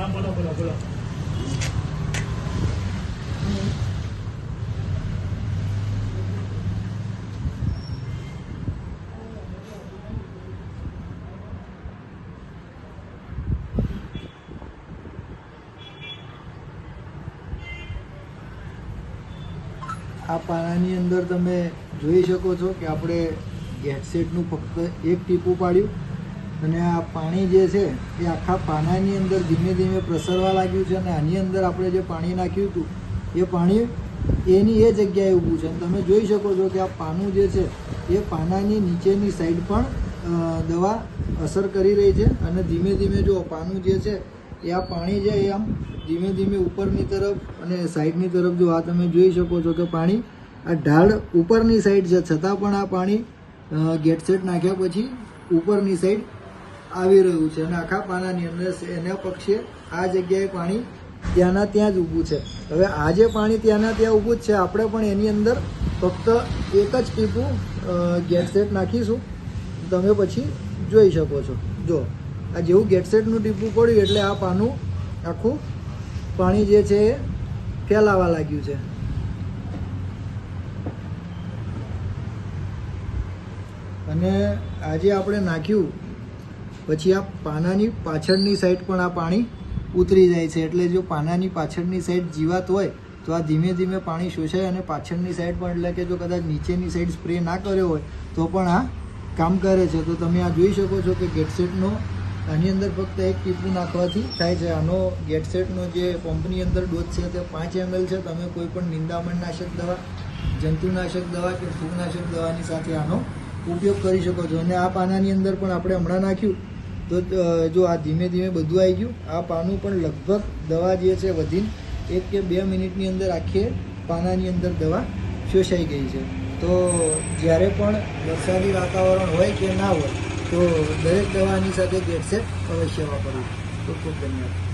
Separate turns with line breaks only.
બોલો બોલો બોલો.
આ પાનાની અંદર તમે જોઈ શકો છો કે આપણે ગેટસેટનું ફક્ત એક ટીપું પાડ્યું અને આ પાણી જે છે એ આખા પાનાની અંદર ધીમે ધીમે પ્રસરવા લાગ્યું છે અને આની અંદર આપણે જે પાણી નાખ્યું હતું એ પાણી એની એ જગ્યાએ ઊભું છે અને તમે જોઈ શકો છો કે આ પાનું જે છે એ પાનાની નીચેની સાઈડ પણ દવા અસર કરી રહી છે અને ધીમે ધીમે જો પાનું જે છે એ આ પાણી છે એ આમ ધીમે ધીમે ઉપરની તરફ અને સાઈડની તરફ જો આ તમે જોઈ શકો છો કે પાણી આ ઢાળ ઉપરની સાઈડ છે છતાં પણ આ પાણી ગેટસેટ નાખ્યા પછી ઉપરની સાઈડ આવી રહ્યું છે અને આખા પાનાની અંદર એના પક્ષે આ જગ્યાએ પાણી ત્યાંના ત્યાં જ ઊભું છે. હવે આ જે પાણી ત્યાંના ત્યાં ઊભું જ છે આપણે પણ એની અંદર ફક્ત એક જ ટીપું ગેટસેટ નાખીશું તમે પછી જોઈ શકો છો. જો આ જેવું ગેટસેટનું ટીપું પડ્યું એટલે આ પાનું આખું પાણી જે છે એ ફેલાવા લાગ્યું છે. અને આજે આપણે નાખ્યું પછી આ પાનાની પાછળની સાઈડ પણ આ પાણી ઉતરી જાય છે એટલે જો પાનાની પાછળની સાઈડ જીવાત હોય તો આ ધીમે ધીમે પાણી શોષાય અને પાછળની સાઈડ પણ એટલે કે જો કદાચ નીચેની સાઈડ સ્પ્રે ના કર્યો હોય તો પણ આ કામ કરે છે. તો તમે આ જોઈ શકો છો કે ગેટસેટનો આની અંદર ફક્ત એક ટીપું નાખવાથી થાય છે. આનો ગેટસેટનો જે પંપની અંદર ડોઝ છે તે 5 ml છે. તમે કોઈ પણ નિંદામણનાશક દવા, જંતુનાશક દવા કે ફૂગનાશક દવાની સાથે આનો ઉપયોગ કરી શકો છો. અને આ પાનાની અંદર પણ આપણે હમણાં નાખ્યું તો જો આ ધીમે ધીમે બધું આવી ગયું. આ પાનું પણ લગભગ દવા જે છે વધીને 1 કે 2 મિનિટની અંદર આખી પાનાની અંદર દવા શોષાઈ ગઈ છે. તો જ્યારે પણ વરસાદી વાતાવરણ હોય કે ના હોય તો દરેક દવાની સાથે ગેટસેટ અવશ્ય વાપરવું. ખૂબ ખૂબ ધન્યવાદ.